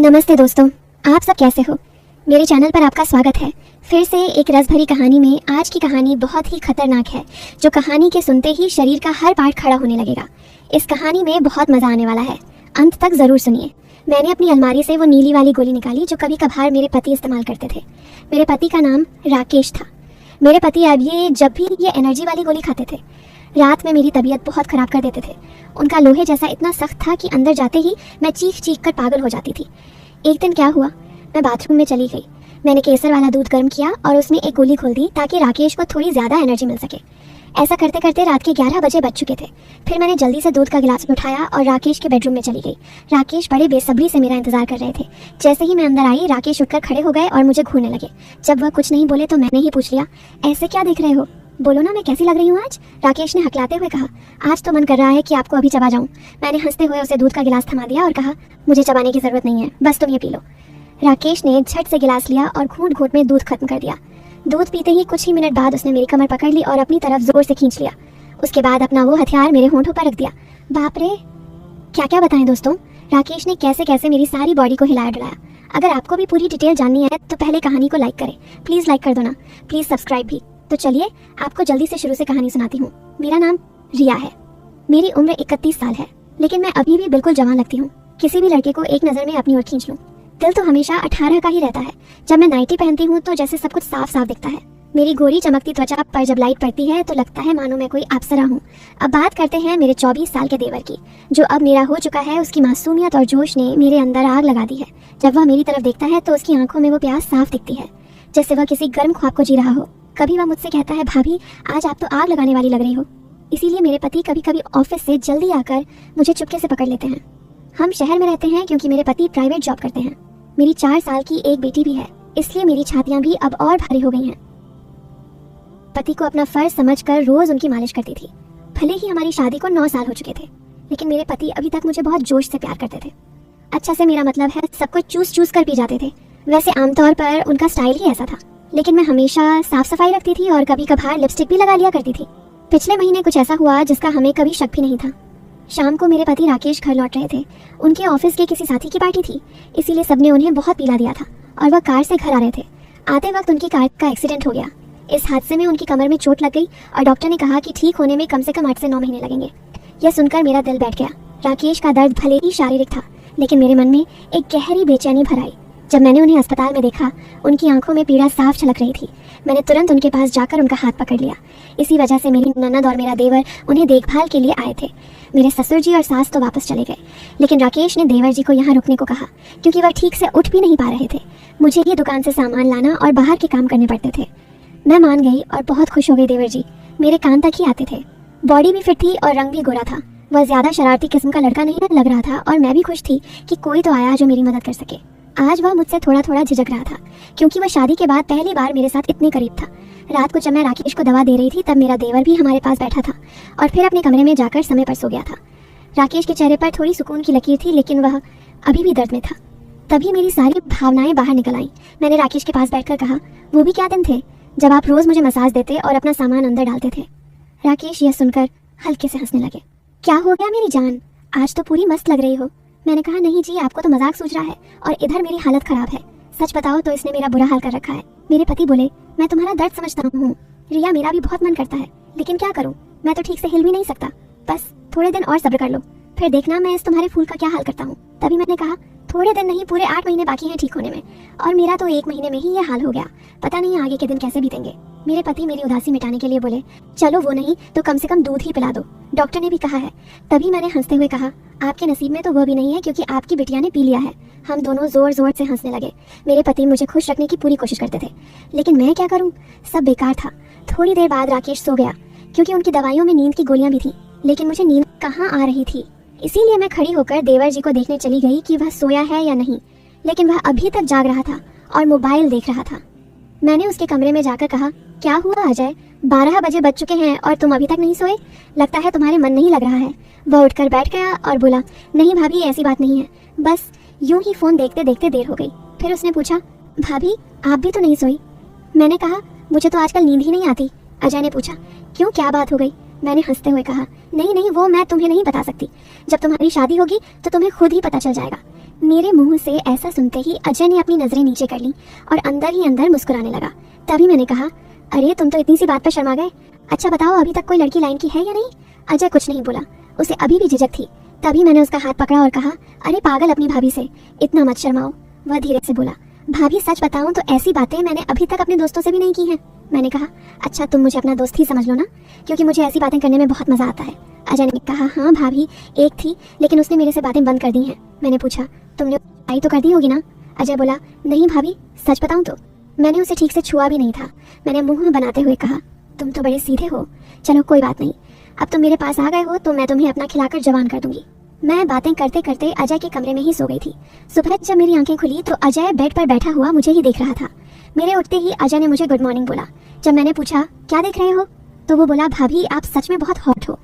नमस्ते दोस्तों, आप सब कैसे हो। मेरे चैनल पर आपका स्वागत है। फिर से एक रस भरी कहानी में आज की कहानी बहुत ही खतरनाक है, जो कहानी के सुनते ही शरीर का हर पार्ट खड़ा होने लगेगा। इस कहानी में बहुत मज़ा आने वाला है, अंत तक ज़रूर सुनिए। मैंने अपनी अलमारी से वो नीली वाली गोली निकाली जो कभी कभार मेरे पति इस्तेमाल करते थे। मेरे पति का नाम राकेश था। मेरे पति जब भी ये एनर्जी वाली गोली खाते थे, रात में मेरी तबीयत बहुत ख़राब कर देते थे। उनका लोहे जैसा इतना सख्त था कि अंदर जाते ही मैं चीख चीख कर पागल हो जाती थी। एक दिन क्या हुआ, मैं बाथरूम में चली गई। मैंने केसर वाला दूध गर्म किया और उसमें एक गोली खोल दी ताकि राकेश को थोड़ी ज़्यादा एनर्जी मिल सके। ऐसा करते करते रात के 11 बजे बज चुके थे। फिर मैंने जल्दी से दूध का गिलास उठाया और राकेश के बेडरूम में चली गई। राकेश बड़े बेसब्री से मेरा इंतजार कर रहे थे। जैसे ही मैं अंदर आई, राकेश उठकर खड़े हो गए और मुझे घूरने लगे। जब वह कुछ नहीं बोले तो मैंने ही पूछ लिया, ऐसे क्या देख रहे हो, बोलो ना मैं कैसी लग रही हूँ आज। राकेश ने हकलाते हुए कहा, आज तो मन कर रहा है कि आपको अभी चबा जाऊँ। मैंने हंसते हुए उसे दूध का गिलास थमा दिया और कहा, मुझे चबाने की ज़रूरत नहीं है, बस तुम ये पी लो। राकेश ने झट से गिलास लिया और घूंट घूंट में दूध खत्म कर दिया। दूध पीते ही कुछ ही मिनट बाद उसने मेरी कमर पकड़ ली और अपनी तरफ जोर से खींच लिया। उसके बाद अपना वो हथियार मेरे होंठों पर रख दिया। बाप रे, क्या क्या बताएं दोस्तों, राकेश ने कैसे कैसे मेरी सारी बॉडी को हिलाया डुलाया। अगर आपको भी पूरी डिटेल जाननी है तो पहले कहानी को लाइक करें, प्लीज़ लाइक कर दो ना, प्लीज़ सब्सक्राइब भी। तो चलिए आपको जल्दी से शुरू से कहानी सुनाती हूँ। मेरा नाम रिया है, मेरी उम्र 31 साल है, लेकिन मैं अभी भी बिल्कुल जवान लगती हूँ। किसी भी लड़के को एक नज़र में अपनी ओर खींच लूँ। दिल तो हमेशा 18 का ही रहता है। जब मैं नाइटी पहनती हूँ तो जैसे सब कुछ साफ साफ दिखता है। मेरी गोरी चमकती त्वचा पर जब लाइट पड़ती है तो लगता है मानो मैं कोई अप्सरा हूँ। अब बात करते हैं मेरे 24 साल के देवर की, जो अब मेरा हो चुका है। उसकी मासूमियत और जोश ने मेरे अंदर आग लगा दी है। जब वह मेरी तरफ देखता है तो उसकी आंखों में वो प्यास साफ दिखती है, जैसे वह किसी गर्म ख्वाब को जी रहा हो। कभी वह मुझसे कहता है, भाभी आज आप तो आग लगाने वाली लग रही हो। इसीलिए मेरे पति कभी कभी ऑफिस से जल्दी आकर मुझे चुपके से पकड़ लेते हैं। हम शहर में रहते हैं क्योंकि मेरे पति प्राइवेट जॉब करते हैं। मेरी 4 साल की एक बेटी भी है, इसलिए मेरी छातियां भी अब और भारी हो गई हैं। पति को अपना फर्ज समझकर रोज उनकी मालिश करती थी। भले ही हमारी शादी को 9 साल हो चुके थे, लेकिन मेरे पति अभी तक मुझे बहुत जोश से प्यार करते थे। अच्छा से मेरा मतलब है, सब कुछ चूस चूस कर पी जाते थे। वैसे आमतौर पर उनका स्टाइल ही ऐसा था, लेकिन मैं हमेशा साफ सफाई रखती थी और कभी कभार लिपस्टिक भी लगा लिया करती थी। पिछले महीने कुछ ऐसा हुआ जिसका हमें कभी शक भी नहीं था। शाम को मेरे पति राकेश घर लौट रहे थे। उनके ऑफिस के किसी साथी की पार्टी थी, इसीलिए सबने उन्हें बहुत पिला दिया था और वह कार से घर आ रहे थे। आते वक्त उनकी कार का एक्सीडेंट हो गया। इस हादसे में उनकी कमर में चोट लग गई और डॉक्टर ने कहा कि ठीक होने में कम से कम 8 से 9 महीने लगेंगे। यह सुनकर मेरा दिल बैठ गया। राकेश का दर्द भले ही शारीरिक था, लेकिन मेरे मन में एक गहरी बेचैनी भर आई। जब मैंने उन्हें अस्पताल में देखा, उनकी आंखों में पीड़ा साफ झलक रही थी। मैंने तुरंत उनके पास जाकर उनका हाथ पकड़ लिया। इसी वजह से मेरी ननद और मेरा देवर उन्हें देखभाल के लिए आए थे। मेरे ससुर जी और सास तो वापस चले गए, लेकिन राकेश ने देवर जी को यहाँ रुकने को कहा, क्योंकि वह ठीक से उठ भी नहीं पा रहे थे। मुझे ही दुकान से सामान लाना और बाहर के काम करने पड़ते थे। मैं मान गई और बहुत खुश हो गई। देवर जी मेरे कान तक ही आते थे। बॉडी भी फिट थी और रंग भी गोरा था। वह ज़्यादा शरारती किस्म का लड़का नहीं लग रहा था और मैं भी खुश थी कि कोई तो आया जो मेरी मदद कर सके। आज वह मुझसे थोड़ा थोड़ा झिझक रहा था, क्योंकि वह शादी के बाद पहली बार मेरे साथ इतने करीब था। रात को जब मैं राकेश को दवा दे रही थी, तब मेरा देवर भी हमारे पास बैठा था और फिर अपने कमरे में जाकर समय पर सो गया था। राकेश के चेहरे पर थोड़ी सुकून की लकीर थी, लेकिन वह अभी भी दर्द में था। तभी मेरी सारी भावनाएं बाहर निकल आईं। मैंने राकेश के पास बैठकर कहा, वो भी क्या दिन थे जब आप रोज मुझे मसाज देते और अपना सामान अंदर डालते थे। राकेश यह सुनकर हल्के से हंसने लगे। क्या हो गया मेरी जान, आज तो पूरी मस्त लग रही हो। मैंने कहा, नहीं जी, आपको तो मजाक सूझ रहा है और इधर मेरी हालत खराब है। सच बताओ तो इसने मेरा बुरा हाल कर रखा है। मेरे पति बोले, मैं तुम्हारा दर्द समझता हूँ रिया, मेरा भी बहुत मन करता है, लेकिन क्या करूँ, मैं तो ठीक से हिल भी नहीं सकता। बस थोड़े दिन और सब्र कर लो, फिर देखना मैं इस तुम्हारे फूल का क्या हाल करता हूँ। तभी मैंने कहा, थोड़े दिन नहीं, पूरे 8 महीने बाकी हैं ठीक होने में, और मेरा तो 1 महीने में ही ये हाल हो गया। पता नहीं आगे के दिन कैसे बीतेंगे। मेरे पति मेरी उदासी मिटाने के लिए बोले, चलो वो नहीं तो कम से कम दूध ही पिला दो, डॉक्टर ने भी कहा है। तभी मैंने हंसते हुए कहा, आपके नसीब में तो वो भी नहीं है, क्योंकि आपकी बिटिया ने पी लिया है। हम दोनों जोर जोर से हंसने लगे। मेरे पति मुझे खुश रखने की पूरी कोशिश करते थे, लेकिन मैं क्या करूं, सब बेकार था। थोड़ी देर बाद राकेश सो गया, क्योंकि उनकी दवाइयों में नींद की गोलियां भी थी, लेकिन मुझे नींद कहाँ आ रही थी। इसीलिए मैं खड़ी होकर देवर जी को देखने चली गई कि वह सोया है या नहीं, लेकिन वह अभी तक जाग रहा था और मोबाइल देख रहा था। मैंने उसके कमरे में जाकर कहा, क्या हुआ अजय, 12 बजे बज चुके हैं और तुम अभी तक नहीं सोए, लगता है तुम्हारे मन नहीं लग रहा है। वह उठकर बैठ गया और बोला, नहीं भाभी, ऐसी बात नहीं है, बस यूं ही फ़ोन देखते देखते देर हो गई। फिर उसने पूछा, भाभी आप भी तो नहीं सोई। मैंने कहा, मुझे तो आजकल नींद ही नहीं आती। अजय ने पूछा, क्यों, क्या बात हो गई। मैंने हंसते हुए कहा, नहीं नहीं, वो मैं तुम्हें नहीं बता सकती। जब तुम्हारी शादी होगी तो तुम्हें खुद ही पता चल जाएगा। मेरे मुंह से ऐसा सुनते ही अजय ने अपनी नजरें नीचे कर ली और अंदर ही अंदर मुस्कुराने लगा। तभी मैंने कहा, अरे तुम तो इतनी सी बात पर शर्मा गए। अच्छा बताओ, अभी तक कोई लड़की लाइन की है या नहीं? अजय कुछ नहीं बोला, उसे अभी भी झिझक थी। तभी मैंने उसका हाथ पकड़ा और कहा, अरे पागल, अपनी भाभी से इतना मत शर्माओ। वह धीरे से बोला, भाभी सच बताऊं तो ऐसी बातें मैंने अभी तक अपने दोस्तों से भी नहीं की हैं। मैंने कहा, अच्छा तुम मुझे अपना दोस्त ही समझ लो ना, क्योंकि मुझे ऐसी बातें करने में बहुत मजा आता है। अजय ने कहा, हाँ भाभी, एक थी, लेकिन उसने मेरे से बातें बंद कर दी हैं। मैंने पूछा, तुमने आई तो कर दी होगी ना? अजय बोला, नहीं भाभी, सच बताऊं तो मैंने उसे ठीक से छुआ भी नहीं था। मैंने मुंह बनाते हुए कहा, तुम तो बड़े सीधे हो। चलो कोई बात नहीं, अब तुम मेरे पास आ गए हो तो मैं तुम्हें अपना खिलाकर जवान कर दूंगी। मैं बातें करते करते अजय के कमरे में ही सो गई थी। सुबह जब मेरी आंखें खुली तो अजय बेड पर बैठा हुआ मुझे ही देख रहा था। मेरे उठते ही अजय ने मुझे गुड मॉर्निंग बोला। जब मैंने पूछा, क्या देख रहे हो, तो वो बोला, भाभी आप सच में बहुत हॉट हो।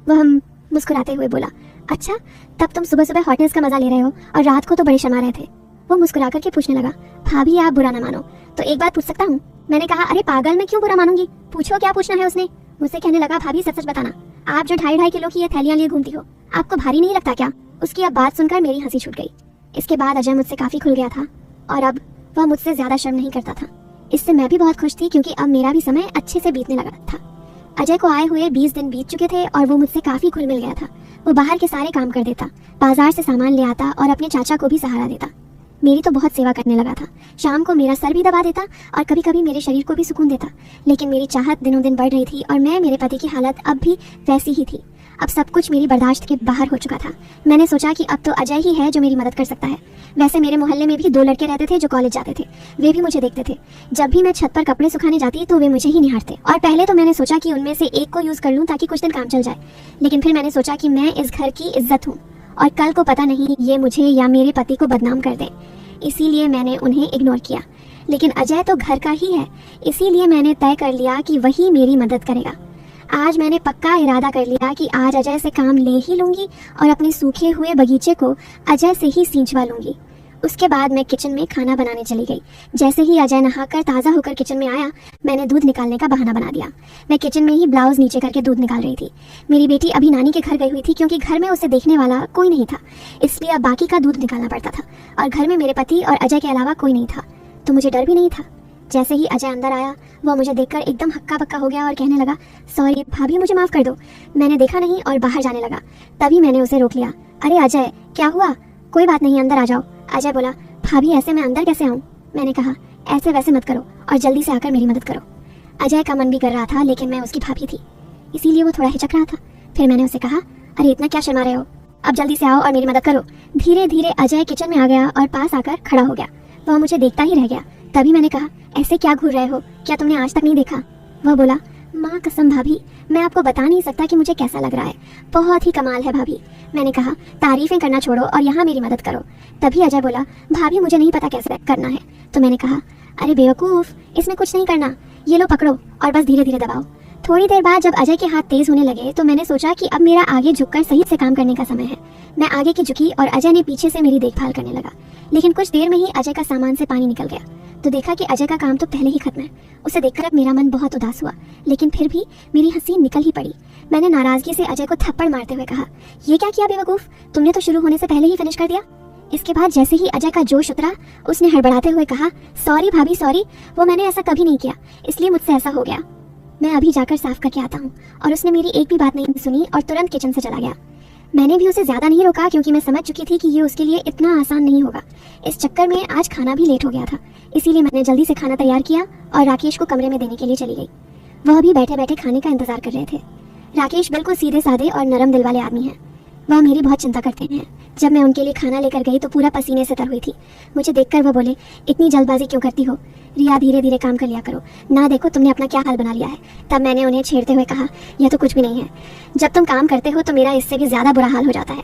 वह मुस्कुराते हुए बोला, अच्छा तब तुम सुबह सुबह हॉटनेस का मजा ले रहे हो और रात को तो बड़े शर्मा रहे थे। वो मुस्कुरा करके पूछने लगा, भाभी आप बुरा ना मानो तो एक बात पूछ सकता हूँ? मैंने कहा, अरे पागल, मैं क्यों बुरा मानूंगी, पूछो क्या पूछना है। उसने मुझसे कहने लगा, भाभी सच सच बताना, आप जो 2.5 किलो की ये थैलियां लिए घूमती हो, आपको भारी नहीं लगता क्या? उसकी अब बात सुनकर मेरी हंसी छूट गई। इसके बाद अजय मुझसे काफी खुल गया था और अब वह मुझसे ज्यादा शर्म नहीं करता था। इससे मैं भी बहुत खुश थी क्योंकि अब मेरा भी समय अच्छे से बीतने लगा था। अजय को आए हुए 20 दिन बीत चुके थे और वो मुझसे काफी घुल मिल गया था। वो बाहर के सारे काम कर देता, बाजार से सामान ले आता और अपने चाचा को भी सहारा देता। मेरी तो बहुत सेवा करने लगा था। शाम को मेरा सर भी दबा देता और कभी कभी मेरे शरीर को भी सुकून देता। लेकिन मेरी चाहत दिनों दिन बढ़ रही थी और मैं मेरे पति की हालत अब भी वैसी ही थी। अब सब कुछ मेरी बर्दाश्त के बाहर हो चुका था। मैंने सोचा कि अब तो अजय ही है जो मेरी मदद कर सकता है। वैसे मेरे मोहल्ले में भी 2 लड़के रहते थे जो कॉलेज जाते थे। वे भी मुझे देखते थे। जब भी मैं छत पर कपड़े सुखाने जाती तो वे मुझे ही निहारते और पहले तो मैंने सोचा कि उनमें से एक को यूज कर लूं ताकि कुछ दिन काम चल जाए। लेकिन फिर मैंने सोचा कि मैं इस घर की इज्जत हूँ और कल को पता नहीं ये मुझे या मेरे पति को बदनाम कर दें, इसीलिए मैंने उन्हें इग्नोर किया। लेकिन अजय तो घर का ही है, इसीलिए मैंने तय कर लिया कि वही मेरी मदद करेगा। आज मैंने पक्का इरादा कर लिया कि आज अजय से काम ले ही लूंगी और अपने सूखे हुए बगीचे को अजय से ही सींचवा लूंगी। उसके बाद मैं किचन में खाना बनाने चली गई। जैसे ही अजय नहाकर ताज़ा होकर किचन में आया, मैंने दूध निकालने का बहाना बना दिया। मैं किचन में ही ब्लाउज नीचे करके दूध निकाल रही थी। मेरी बेटी अभी नानी के घर गई हुई थी क्योंकि घर में उसे देखने वाला कोई नहीं था, इसलिए अब बाकी का दूध निकालना पड़ता था और घर में मेरे पति और अजय के अलावा कोई नहीं था, तो मुझे डर भी नहीं था। जैसे ही अजय अंदर आया, वह मुझे देखकर एकदम हक्का बक्का हो गया और कहने लगा, सॉरी भाभी, मुझे माफ़ कर दो, मैंने देखा नहीं, और बाहर जाने लगा। तभी मैंने उसे रोक लिया। अरे अजय, क्या हुआ? कोई बात नहीं, अंदर आ जाओ। अजय बोला, भाभी ऐसे मैं अंदर कैसे आऊँ? मैंने कहा, ऐसे वैसे मत करो और जल्दी से आकर मेरी मदद करो। अजय का मन भी कर रहा था, लेकिन मैं उसकी भाभी थी, इसीलिए वो थोड़ा हिचक रहा था। फिर मैंने उसे कहा, अरे इतना क्या शर्मा रहे हो, अब जल्दी से आओ और मेरी मदद करो। धीरे धीरे अजय किचन में आ गया और पास आकर खड़ा हो गया। वह मुझे देखता ही रह गया। तभी मैंने कहा, ऐसे क्या घूर रहे हो, क्या तुमने आज तक नहीं देखा? वह बोला, माँ कसम भाभी, मैं आपको बता नहीं सकता कि मुझे कैसा लग रहा है, बहुत ही कमाल है भाभी। मैंने कहा, तारीफें करना छोड़ो और यहाँ मेरी मदद करो। तभी अजय बोला, भाभी मुझे नहीं पता कैसे करना है। तो मैंने कहा, अरे बेवकूफ़, इसमें कुछ नहीं करना, ये लो पकड़ो और बस धीरे धीरे दबाओ। थोड़ी देर बाद जब अजय के हाथ तेज होने लगे तो मैंने सोचा कि अब मेरा आगे झुककर सही से काम करने का समय है। मैं आगे की झुकी और अजय ने पीछे से मेरी देखभाल करने लगा। लेकिन कुछ देर में ही अजय का सामान से पानी निकल गया, तो देखा कि अजय का काम तो पहले ही खत्म है। उसे देखकर अब मेरा मन बहुत उदास हुआ, लेकिन फिर भी मेरी हंसी निकल ही पड़ी। मैंने नाराजगी से अजय को थप्पड़ मारते हुए कहा, ये क्या किया बेवकूफ़, तुमने तो शुरू होने से पहले ही फिनिश कर दिया। इसके बाद जैसे ही अजय का जोश उतरा, उसने हड़बड़ाते हुए कहा, सॉरी भाभी सॉरी, वो मैंने ऐसा कभी नहीं किया, इसलिए मुझसे ऐसा हो गया। मैं अभी जाकर साफ करके आता हूँ। और उसने मेरी एक भी बात नहीं सुनी और तुरंत किचन से चला गया। मैंने भी उसे ज़्यादा नहीं रोका क्योंकि मैं समझ चुकी थी कि ये उसके लिए इतना आसान नहीं होगा। इस चक्कर में आज खाना भी लेट हो गया था, इसीलिए मैंने जल्दी से खाना तैयार किया और राकेश को कमरे में देने के लिए चली गई। वह भी बैठे बैठे खाने का इंतजार कर रहे थे। राकेश बिल्कुल सीधे साधे और नरम दिल वाले आदमी हैं। वह मेरी बहुत चिंता करते हैं। जब मैं उनके लिए खाना लेकर गई तो पूरा पसीने से तर हुई थी। मुझे देखकर वह बोले, इतनी जल्दबाजी क्यों करती हो रिया, धीरे धीरे काम कर लिया करो ना, देखो तुमने अपना क्या हाल बना लिया है। तब मैंने उन्हें छेड़ते हुए कहा, यह तो कुछ भी नहीं है, जब तुम काम करते हो तो मेरा इससे भी ज़्यादा बुरा हाल हो जाता है,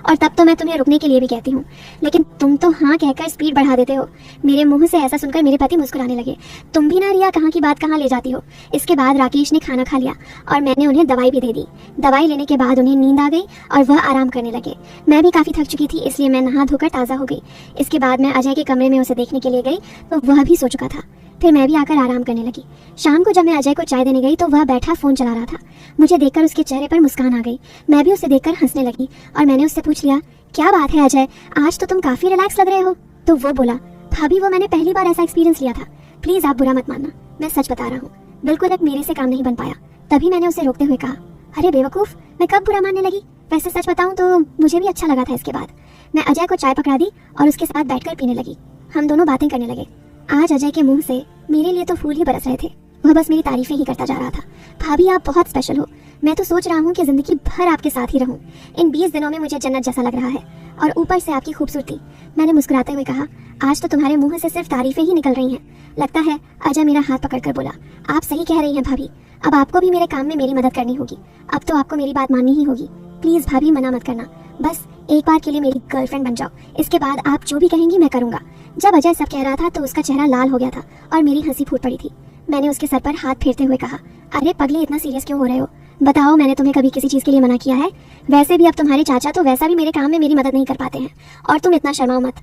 और तब तो मैं तुम्हें रुकने के लिए भी कहती हूँ, लेकिन तुम तो हाँ कहकर स्पीड बढ़ा देते हो। मेरे मुंह से ऐसा सुनकर मेरे पति मुस्कुराने लगे। तुम भी ना रिया, कहाँ की बात कहाँ ले जाती हो। इसके बाद राकेश ने खाना खा लिया और मैंने उन्हें दवाई भी दे दी। दवाई लेने के बाद उन्हें नींद आ गई और वह आराम करने लगे। मैं भी काफ़ी थक चुकी थी, इसलिए मैं नहा धोकर ताज़ा हो गई। इसके बाद मैं अजय के कमरे में उसे देखने के लिए गई तो वह भी सो चुका था। फिर मैं भी आकर आराम करने लगी। शाम को जब मैं अजय को चाय देने गई तो वह बैठा फ़ोन चला रहा था। मुझे देखकर उसके चेहरे पर मुस्कान आ गई। मैं भी उसे देखकर हंसने लगी और मैंने उससे पूछ लिया, क्या बात है अजय, आज तो तुम काफ़ी रिलैक्स लग रहे हो। तो वो बोला, भाभी वो मैंने पहली बार ऐसा एक्सपीरियंस लिया था, प्लीज़ आप बुरा मत मानना, मैं सच बता रहा हूँ, बिल्कुल अब मेरे से काम नहीं बन पाया। तभी मैंने उसे रोकते हुए कहा, अरे बेवकूफ़, मैं कब बुरा मानने लगी, वैसे सच बताऊँ तो मुझे भी अच्छा लगा था। इसके बाद मैं अजय को चाय पकड़ा दी और उसके साथ बैठकर पीने लगी। हम दोनों बातें करने लगे। आज अजय के मुंह से मेरे लिए तो फूल ही बरस रहे थे। वह बस मेरी तारीफें ही करता जा रहा था। भाभी आप बहुत स्पेशल हो, मैं तो सोच रहा हूँ कि ज़िंदगी भर आपके साथ ही रहूँ। इन 20 दिनों में मुझे जन्नत जैसा लग रहा है, और ऊपर से आपकी खूबसूरती। मैंने मुस्कुराते हुए कहा, आज तो तुम्हारे मुंह से सिर्फ तारीफें ही निकल रही हैं। लगता है अजय मेरा हाथ पकड़कर बोला, आप सही कह रही हैं भाभी, अब आपको भी मेरे काम में मेरी मदद करनी होगी। अब तो आपको मेरी बात माननी ही होगी। प्लीज़ भाभी मना मत करना, बस एक बार के लिए मेरी गर्लफ्रेंड बन जाओ, इसके बाद आप जो भी कहेंगी मैं करूँगा। जब अजय सब कह रहा था तो उसका चेहरा लाल हो गया था और मेरी हंसी फूट पड़ी थी। मैंने उसके सर पर हाथ फेरते हुए कहा, अरे पगले, इतना सीरियस क्यों हो रहे हो? बताओ, मैंने तुम्हें कभी किसी चीज़ के लिए मना किया है? वैसे भी अब तुम्हारे चाचा तो वैसा भी मेरे काम में मेरी मदद नहीं कर पाते हैं, और तुम इतना शर्माओ मत।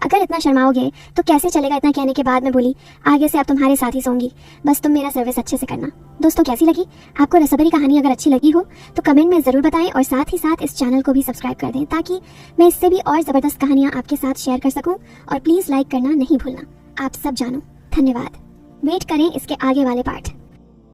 अगर इतना शर्माओगे तो कैसे चलेगा? इतना कहने के बाद मैं बोली, आगे से अब तुम्हारे साथ ही सोऊंगी, बस तुम मेरा सर्विस अच्छे से करना। दोस्तों, कैसी लगी आपको रसभरी कहानी? अगर अच्छी लगी हो तो कमेंट में ज़रूर बताएं, और साथ ही साथ इस चैनल को भी सब्सक्राइब कर दें ताकि मैं इससे भी और ज़बरदस्त कहानियाँ आपके साथ शेयर कर सकूँ। और प्लीज़ लाइक करना नहीं भूलना। आप सब जानो, धन्यवाद। वेट करें इसके आगे वाले पार्ट।